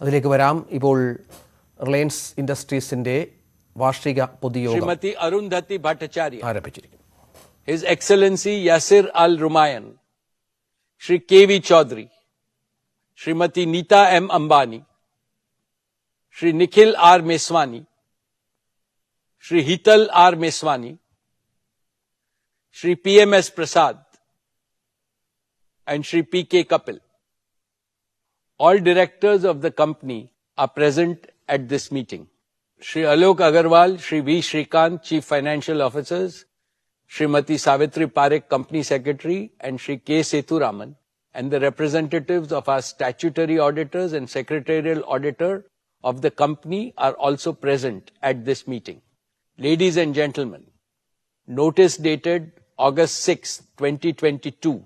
അതിലേക്ക് വരാം. ഇപ്പോൾ റിലയൻസ് ഇൻഡസ്ട്രീസിന്റെ വാർഷിക പൊതുയോഗം ശ്രീമതി അരുന്ധതി ഭട്ടാചാര്യ ആരംഭിച്ചിരിക്കുന്നു. His Excellency Yasir Al Rumayyan, Shri K.V. Chaudhary, Shrimati Neeta M. Ambani, Shri Nikhil R. Meswani, Shri Hital R. Meswani, Shri P.M.S. Prasad, and Shri P.K. Kapil. All directors of the company are present at this meeting. Shri Alok Agarwal, Shri V. Shrikant, Chief Financial Officers, Shrimati Savitri Parekh, Company Secretary, and Shri K. Sethuraman, and the representatives of our statutory auditors and secretarial auditor of the company are also present at this meeting. Ladies and gentlemen, notice dated August 6, 2022,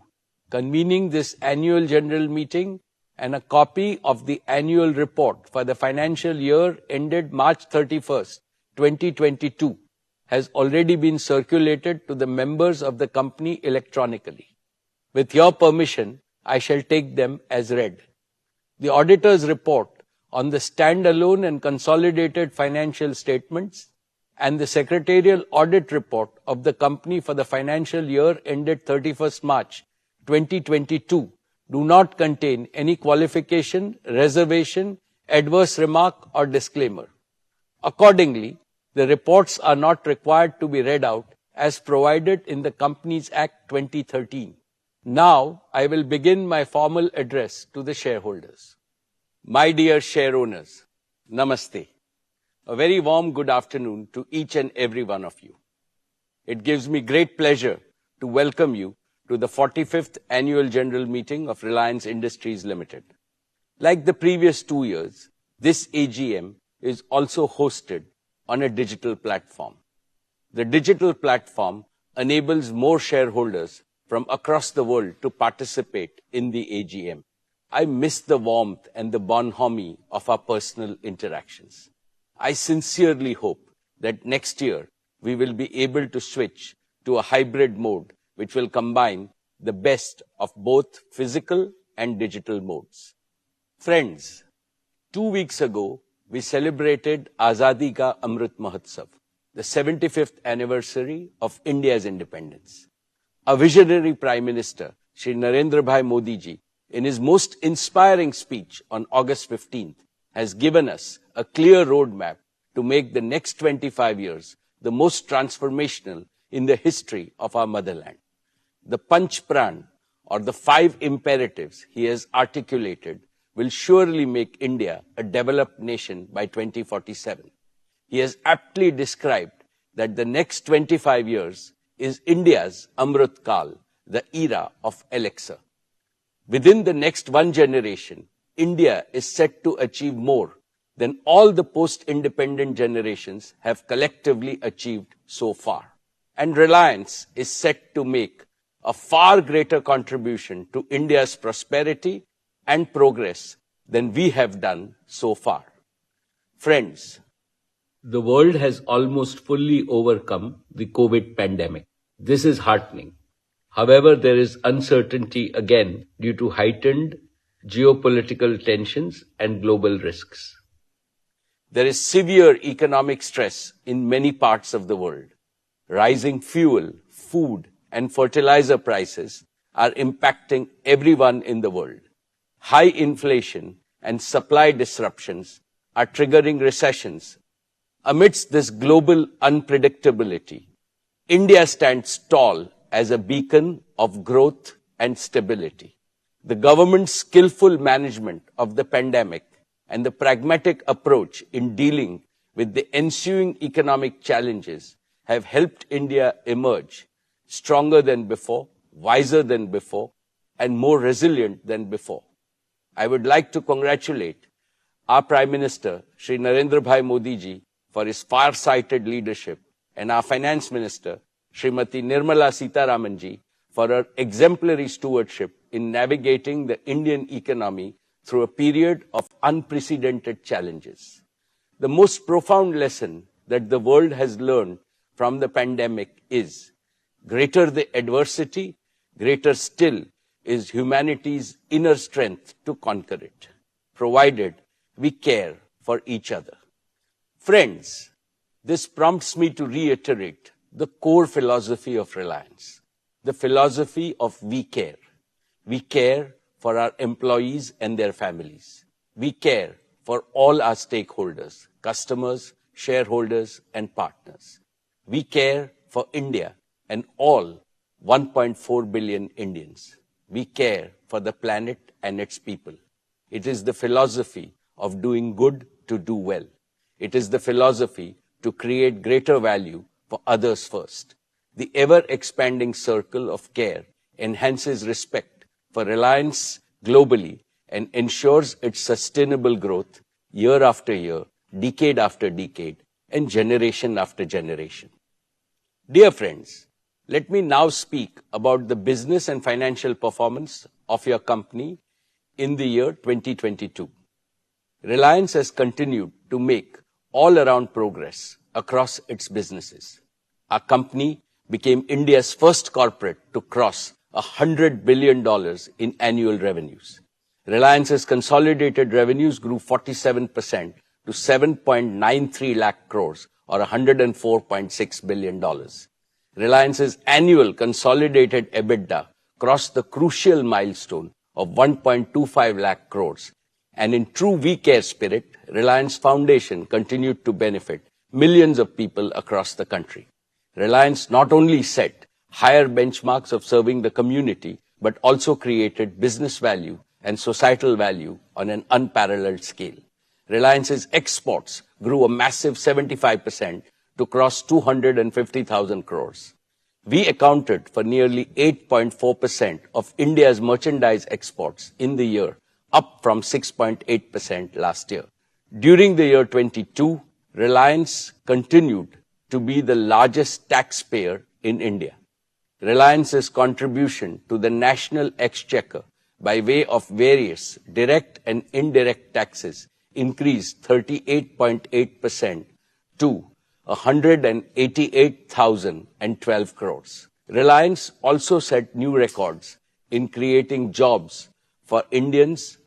convening this annual general meeting and a copy of the annual report for the financial year ended March 31st, 2022, has already been circulated to the members of the company electronically. With your permission, I shall take them as read. The auditor's report on the standalone and consolidated financial statements and the secretarial audit report of the company for the financial year ended 31st March 2022 do not contain any qualification, reservation, adverse remark or disclaimer. Accordingly, the reports are not required to be read out as provided in the Companies Act 2013. Now, I will begin my formal address to the shareholders. My dear share owners, Namaste. A very warm good afternoon to each and every one of you. It gives me great pleasure to welcome you to the 45th Annual General Meeting of Reliance Industries Limited. Like the previous 2 years, this AGM is also hosted on a digital platform. The digital platform enables more shareholders from across the world to participate in the AGM. I miss the warmth and the bonhomie of our personal interactions. I sincerely hope that next year we will be able to switch to a hybrid mode which will combine the best of both physical and digital modes. Friends, 2 weeks ago, we celebrated Azadi Ka Amrit Mahotsav, the 75th anniversary of India's independence. Our visionary Prime Minister, Shri Narendra Bhai Modi ji, in his most inspiring speech on August 15th, has given us a clear roadmap to make the next 25 years the most transformational in the history of our motherland. The Panch Pran, or the 5 imperatives he has articulated, will surely make India a developed nation by 2047. He has aptly described that the next 25 years is India's Amrit Kal, the era of elixir. Within the next one generation, India is set to achieve more than all the post-independent generations have collectively achieved so far. And Reliance is set to make a far greater contribution to India's prosperity and progress than we have done so far. Friends, the world has almost fully overcome the COVID pandemic. This is heartening. However, there is uncertainty again due to heightened geopolitical tensions and global risks. There is severe economic stress in many parts of the world. Rising fuel, food, and fertilizer prices are impacting everyone in the world. High inflation and supply disruptions are triggering recessions. Amidst this global unpredictability, India stands tall as a beacon of growth and stability. The government's skillful management of the pandemic and the pragmatic approach in dealing with the ensuing economic challenges have helped India emerge stronger than before, wiser than before, and more resilient than before. I would like to congratulate our Prime Minister, Shri Narendra Bhai Modi ji, for his far-sighted leadership, and our Finance Minister, Srimati Nirmala Sitharaman ji, for her exemplary stewardship in navigating the Indian economy through a period of unprecedented challenges. The most profound lesson that the world has learned from the pandemic is, greater the adversity, greater still is humanity's inner strength to conquer it, provided we care for each other. Friends, this prompts me to reiterate the core philosophy of Reliance, the philosophy of we care. We care for our employees and their families. We care for all our stakeholders, customers, shareholders, and partners. We care for India and all 1.4 billion Indians. We care for the planet and its people. It is the philosophy of doing good to do well. It is the philosophy to create greater value for others first. The ever-expanding circle of care enhances respect for Reliance globally and ensures its sustainable growth year after year, decade after decade, and generation after generation. Dear friends, let me now speak about the business and financial performance of your company in the year 2022. Reliance has continued to make all-around progress across its businesses. Our company became India's first corporate to cross $100 billion in annual revenues. Reliance's consolidated revenues grew 47% to 7.93 lakh crores or $104.6 billion. Reliance's annual consolidated EBITDA crossed the crucial milestone of 1.25 lakh crores. And in true we care spirit, Reliance Foundation continued to benefit millions of people across the country. Reliance not only set higher benchmarks of serving the community, but also created business value and societal value on an unparalleled scale. Reliance's exports grew a massive 75% to cross 250,000 crores. We accounted for nearly 8.4% of India's merchandise exports in the year, up from 6.8% last year. During the year 22, Reliance continued to be the largest taxpayer in India. Reliance's contribution to the national exchequer by way of various direct and indirect taxes increased 38.8% to 188,012 crores. Reliance also set new records in creating jobs for Indians.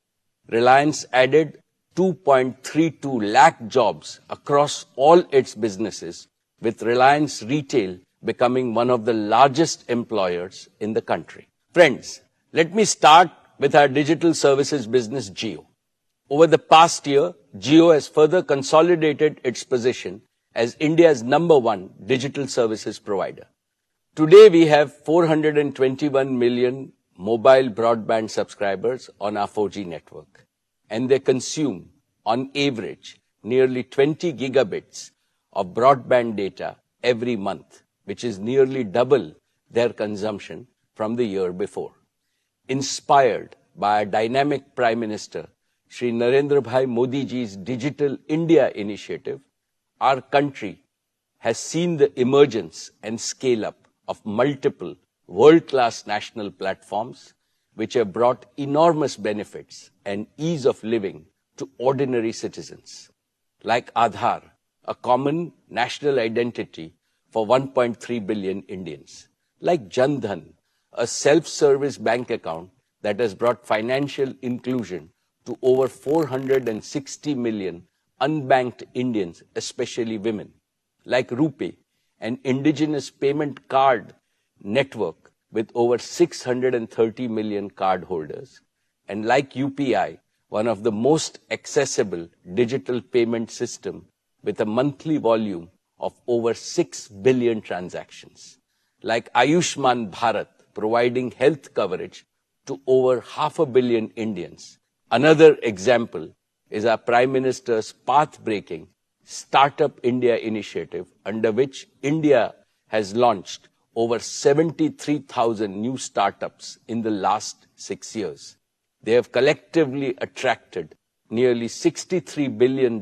Reliance added 2.32 lakh jobs across all its businesses, with Reliance Retail becoming one of the largest employers in the country. Friends, let me start with our digital services business, Jio. Over the past year, Jio has further consolidated its position as India's #1 digital services provider. Today, we have 421 million mobile broadband subscribers on our 4G network, and they consume, on average, nearly 20 gigabits of broadband data every month, which is nearly double their consumption from the year before. Inspired by a dynamic Prime Minister, Shri Narendra Bhai Modi ji's Digital India initiative, our country has seen the emergence and scale-up of multiple world-class national platforms which have brought enormous benefits and ease of living to ordinary citizens, like Aadhaar, a common national identity for 1.3 billion Indians, like Jan Dhan, a self-service bank account that has brought financial inclusion to over 460 million unbanked Indians, especially women, like RuPay, an indigenous payment card network with over 630 million cardholders, and like UPI, one of the most accessible digital payment system with a monthly volume of over 6 billion transactions, like Ayushman Bharat, providing health coverage to over 500 million Indians. Another example is our Prime Minister's path-breaking Startup India initiative, under which India has launched over 73,000 new startups in the last 6 years. They have collectively attracted nearly $63 billion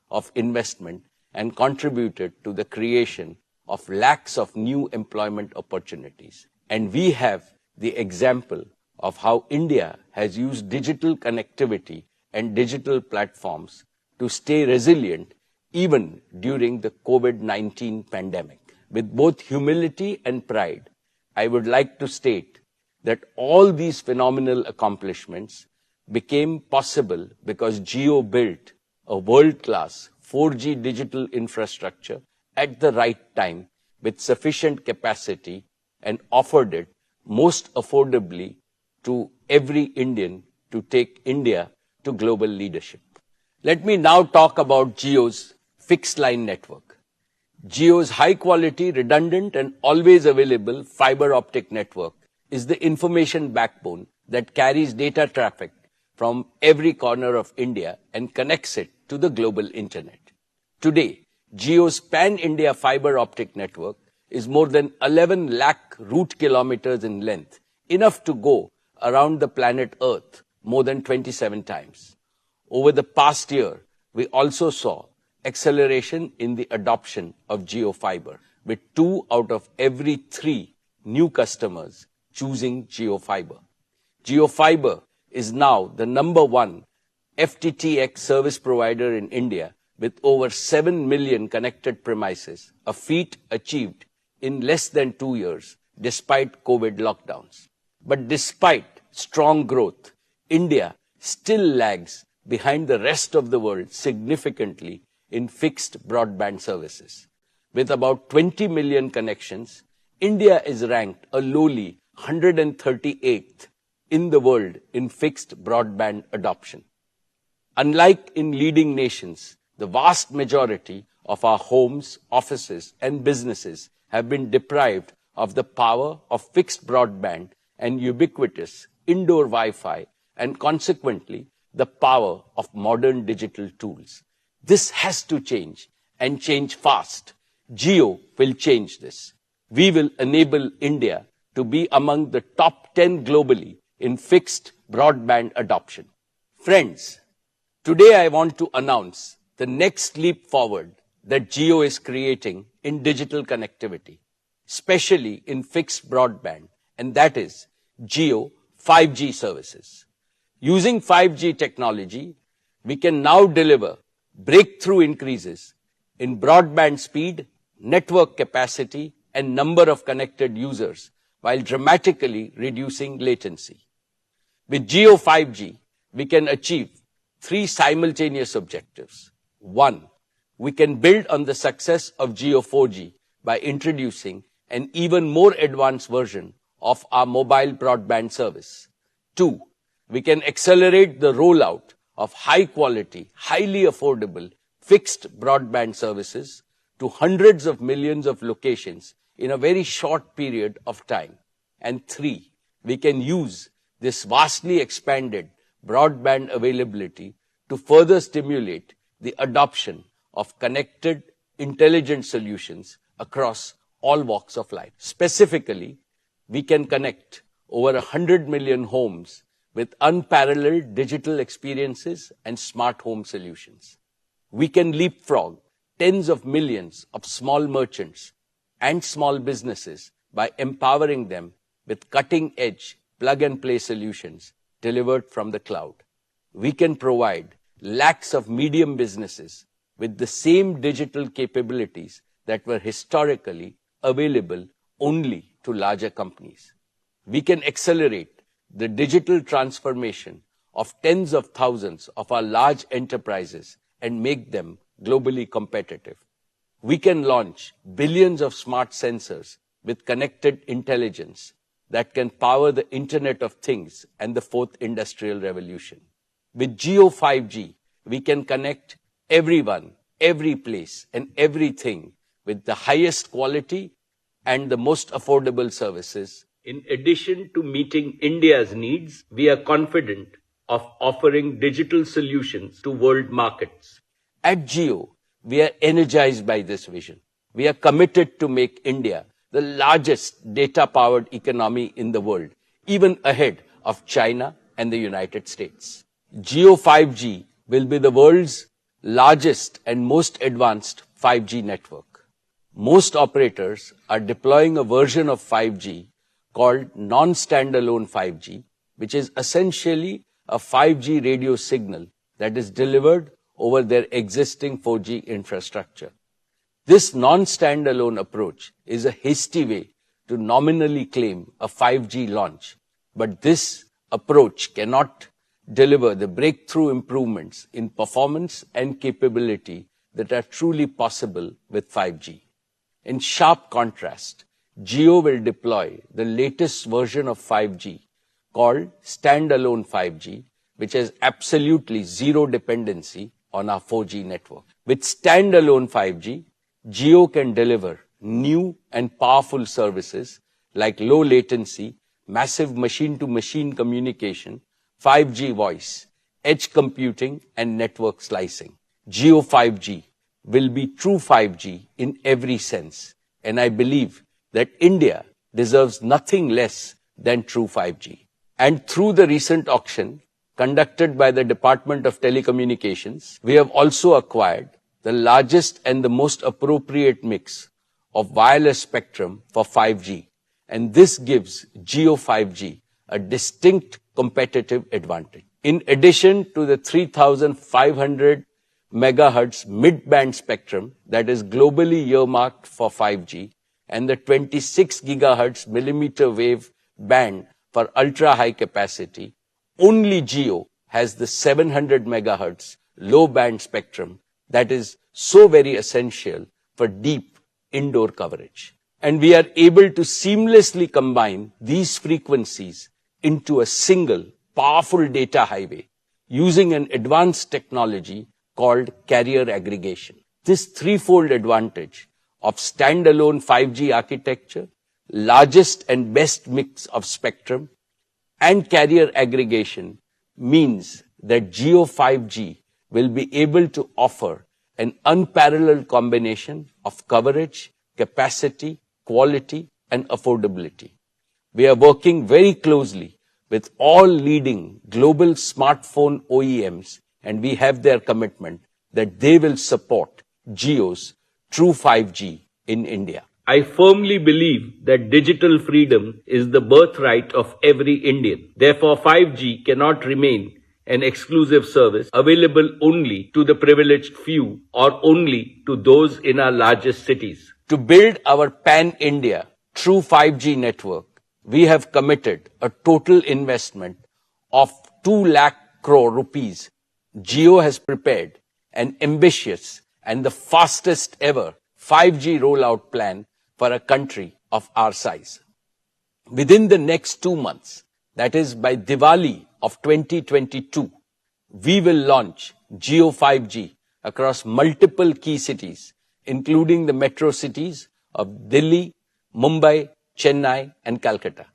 of investment and contributed to the creation of lakhs of new employment opportunities. And we have the example of how India has used digital connectivity and digital platforms to stay resilient even during the COVID-19 pandemic. With both humility and pride, I would like to state that all these phenomenal accomplishments became possible because Jio built a world-class 4G digital infrastructure at the right time with sufficient capacity and offered it most affordably to every Indian to take India to global leadership. Let me now talk about Jio's fixed line network. Jio's high-quality, redundant, and always available fiber optic network is the information backbone that carries data traffic from every corner of India and connects it to the global internet. Today, Jio's pan-India fiber optic network is more than 11 lakh route kilometers in length, enough to go around the planet Earth more than 27 times. Over the past year, we also saw acceleration in the adoption of Jio Fiber, with 2 out of every 3 new customers choosing Jio Fiber. Jio Fiber is now the #1 FTTX service provider in India with over 7 million connected premises, a feat achieved in less than 2 years despite COVID lockdowns. But despite strong growth, India still lags behind the rest of the world significantly in fixed broadband services. With about 20 million connections, India is ranked a lowly 138th in the world in fixed broadband adoption. Unlike in leading nations, the vast majority of our homes, offices, and businesses have been deprived of the power of fixed broadband and ubiquitous indoor Wi-Fi, and consequently, the power of modern digital tools. This has to change, and change fast. Jio will change this. We will enable India to be among the top 10 globally in fixed broadband adoption. Friends, today I want to announce the next leap forward that Jio is creating in digital connectivity, especially in fixed broadband, and that is Jio 5G services. Using 5G technology, we can now deliver breakthrough increases in broadband speed, network capacity, and number of connected users while dramatically reducing latency. With Jio 5G, we can achieve 3 simultaneous objectives. 1, we can build on the success of Jio 4G by introducing an even more advanced version of our mobile broadband service. 2, we can accelerate the rollout of high-quality, highly affordable, fixed broadband services to hundreds of millions of locations in a very short period of time. And 3, we can use this vastly expanded broadband availability to further stimulate the adoption of connected, intelligent solutions across all walks of life. Specifically, we can connect over 100 million homes with unparalleled digital experiences and smart home solutions. We can leapfrog tens of millions of small merchants and small businesses by empowering them with cutting-edge plug-and-play solutions delivered from the cloud. We can provide lakhs of medium businesses with the same digital capabilities that were historically available only to larger companies. We can accelerate the digital transformation of tens of thousands of our large enterprises and make them globally competitive. We can launch billions of smart sensors with connected intelligence that can power the Internet of Things and the 4th Industrial Revolution. With Jio 5G, we can connect everyone, every place, and everything with the highest quality and the most affordable services. In addition to meeting India's needs, we are confident of offering digital solutions to world markets. At Jio, we are energized by this vision. We are committed to make India the largest data-powered economy in the world, even ahead of China and the United States. Jio 5G will be the world's largest and most advanced 5G network. Most operators are deploying a version of 5G called non-standalone 5G, which is essentially a 5G radio signal that is delivered over their existing 4G infrastructure. This non-standalone approach is a hasty way to nominally claim a 5G launch, but this approach cannot deliver the breakthrough improvements in performance and capability that are truly possible with 5G. In sharp contrast, Jio will deploy the latest version of 5G called standalone 5G, which has absolutely zero dependency on our 4G network. With standalone 5G, Jio can deliver new and powerful services like low latency, massive machine-to-machine communication, 5G voice, edge computing, and network slicing. Jio 5G will be true 5G in every sense, and I believe that India deserves nothing less than true 5G. And through the recent auction conducted by the Department of Telecommunications, we have also acquired the largest and the most appropriate mix of wireless spectrum for 5G. And this gives Jio 5G a distinct competitive advantage. In addition to the 3,500 megahertz mid-band spectrum that is globally earmarked for 5G and the 26 gigahertz millimeter wave band for ultra-high capacity, only Jio has the 700 megahertz low-band spectrum that is so very essential for deep indoor coverage. And we are able to seamlessly combine these frequencies into a single powerful data highway using an advanced technology called carrier aggregation. This threefold advantage of standalone 5G architecture, largest and best mix of spectrum, and carrier aggregation means that Jio 5G will be able to offer an unparalleled combination of coverage, capacity, quality, and affordability. We are working very closely with all leading global smartphone OEMs, and we have their commitment that they will support Jio's true 5G in India. I firmly believe that digital freedom is the birthright of every Indian. Therefore, 5G cannot remain an exclusive service available only to the privileged few or only to those in our largest cities. To build our pan-India true 5G network, we have committed a total investment of 2 lakh crore rupees. Jio has prepared an ambitious and the fastest ever 5G rollout plan for a country of our size. Within the next 2 months, that is by Diwali of 2022, we will launch Jio 5G across multiple key cities, including the metro cities of Delhi, Mumbai, Chennai, and Calcutta.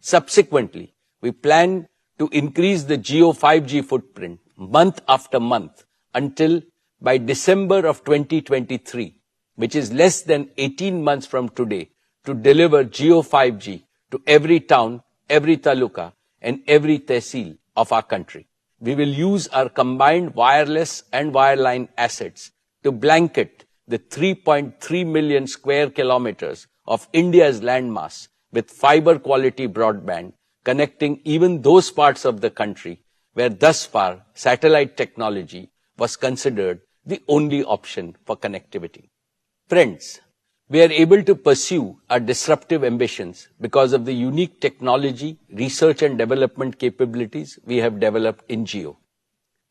Subsequently, we plan to increase the Jio 5G footprint month after month until by December of 2023, which is less than 18 months from today, to deliver Jio 5G to every town, every taluka, and every tehsil of our country. We will use our combined wireless and wireline assets to blanket the 3.3 million square kilometers of India's landmass with fiber quality broadband, connecting even those parts of the country where thus far satellite technology was considered the only option for connectivity. Friends, we are able to pursue our disruptive ambitions because of the unique technology, research and development capabilities we have developed in Jio.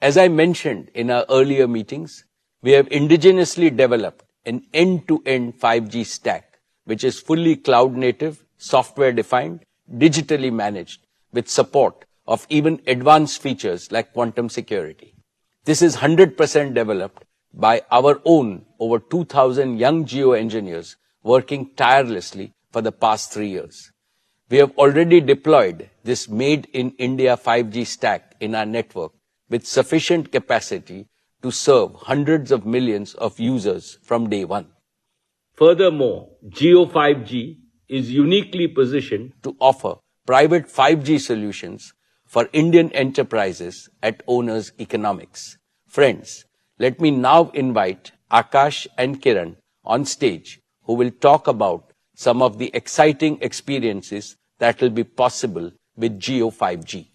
As I mentioned in our earlier meetings, we have indigenously developed an end-to-end 5G stack, which is fully cloud-native, software-defined, digitally managed, with support of even advanced features like quantum security. This is 100% developed by our own over 2,000 young Jio engineers working tirelessly for the past 3 years. We have already deployed this made-in-India 5G stack in our network with sufficient capacity to serve hundreds of millions of users from day one. Furthermore, Jio 5G is uniquely positioned to offer private 5G solutions for Indian enterprises at owners' economics. Friends, let me now invite Akash and Kiran on stage, who will talk about some of the exciting experiences that will be possible with Jio 5G.